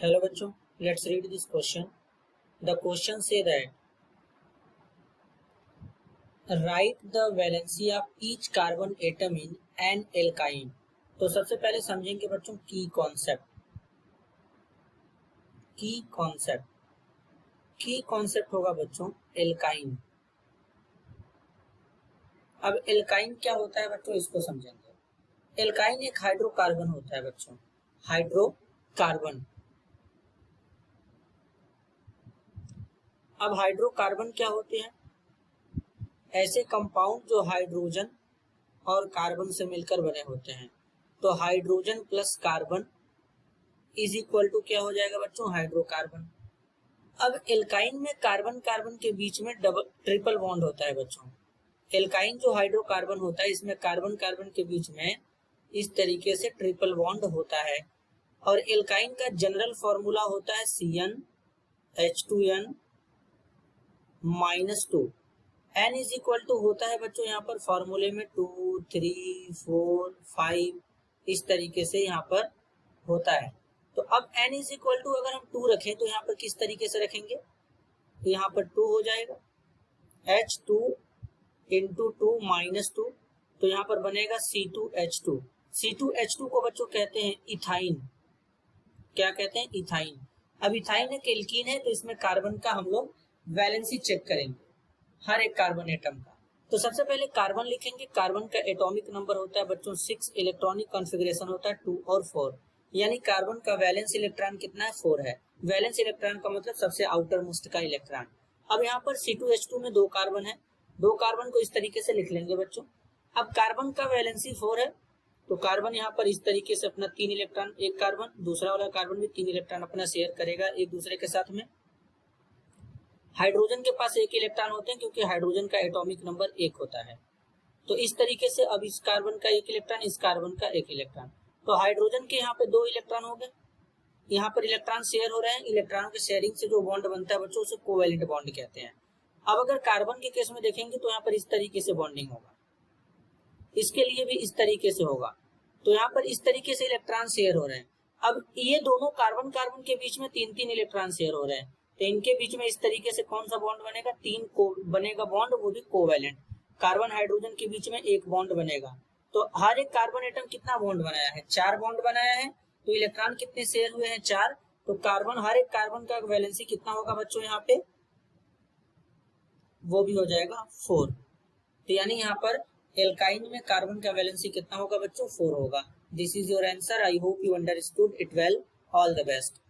Hello बच्चों, let's read this question. The question say that write the valency of each carbon atom in an alkyne. तो सबसे पहले समझेंगे बच्चों की कॉन्सेप्ट होगा बच्चों एल्काइन। अब एल्काइन क्या होता है बच्चों, इसको समझेंगे। एल्काइन एक हाइड्रोकार्बन होता है बच्चों, हाइड्रोकार्बन। अब हाइड्रोकार्बन क्या होते हैं? ऐसे कंपाउंड जो हाइड्रोजन और कार्बन से मिलकर बने होते हैं। तो hydrogen plus carbon is equal to क्या हो जाएगा बच्चों? हाइड्रोकार्बन। अब एल्काइन में कार्बन कार्बन के बीच में ट्रिपल बॉन्ड होता है बच्चों। एल्काइन जो हाइड्रोकार्बन होता है, इसमें कार्बन कार्बन के बीच में इस तरीके से ट्रिपल बॉन्ड होता है। और एल्काइन का जनरल फॉर्मूला होता है CnH2n -2। n is equal to होता है बच्चों यहाँ पर फॉर्मूले में 2, 3, 4, 5 इस तरीके से यहाँ पर होता है। तो अब n इज इक्वल टू अगर हम 2 रखें तो यहाँ पर किस तरीके से रखेंगे? तो यहाँ पर 2 हो जाएगा, H2 इंटू 2 -2, तो यहाँ पर बनेगा C2H2। C2H2 को बच्चों कहते हैं इथाइन। क्या कहते हैं? इथाइन। अब इथाइन एक एल्कीन है, तो इसमें कार्बन का हम लोग वैलेंसी चेक करेंगे हर एक कार्बन एटम का। तो सबसे पहले कार्बन लिखेंगे। कार्बन का एटॉमिक नंबर होता है बच्चों 6, इलेक्ट्रॉनिक कॉन्फ़िगरेशन होता है 2 और 4, यानी कार्बन का वैलेंस इलेक्ट्रॉन कितना है? 4 है। वैलेंस इलेक्ट्रॉन का मतलब सबसे आउटर मोस्ट का इलेक्ट्रॉन। अब यहाँ पर C2H2 में 2 कार्बन है, 2 कार्बन को इस तरीके से लिख लेंगे बच्चों। अब कार्बन का वैलेंसी 4 है, तो कार्बन यहाँ पर इस तरीके से अपना 3 इलेक्ट्रॉन, एक कार्बन दूसरा वाला कार्बन भी 3 इलेक्ट्रॉन अपना शेयर करेगा एक दूसरे के साथ में। हाइड्रोजन के पास 1 इलेक्ट्रॉन होते हैं, क्योंकि हाइड्रोजन का एटॉमिक नंबर 1 होता है। तो इस तरीके से अब इस कार्बन का 1 इलेक्ट्रॉन, इस कार्बन का 1 इलेक्ट्रॉन। तो हाइड्रोजन के यहाँ पे 2 इलेक्ट्रॉन हो गए, यहाँ पर इलेक्ट्रॉन शेयर हो रहे हैं। इलेक्ट्रॉन के शेयरिंग से जो बॉन्ड बनता है बच्चों, उसे कोवैलेंट बॉन्ड कहते हैं। अब अगर कार्बन के केस में देखेंगे तो यहाँ पर इस तरीके से बॉन्डिंग होगा, इसके लिए भी इस तरीके से होगा। तो यहाँ पर इस तरीके से इलेक्ट्रॉन शेयर हो रहे हैं। अब ये दोनों कार्बन कार्बन के बीच में 3-3 इलेक्ट्रॉन शेयर हो रहे हैं, तो इनके बीच में इस तरीके से कौन सा बॉन्ड बनेगा? 3 को बनेगा बॉन्ड, वो भी कोवैलेंट। कार्बन हाइड्रोजन के बीच में 1 बॉन्ड बनेगा। तो हर एक कार्बन एटम कितना बॉन्ड बनाया है? 4 बॉन्ड बनाया है। तो इलेक्ट्रॉन कितने शेयर हुए हैं? 4। तो कार्बन, हर एक कार्बन का वैलेंसी कितना होगा बच्चों यहाँ पे? वो भी हो जाएगा 4। तो यानी यहाँ पर एल्काइन में कार्बन का वैलेंसी कितना होगा बच्चों? 4 होगा। This is your answer. I hope you understood it well. All the best.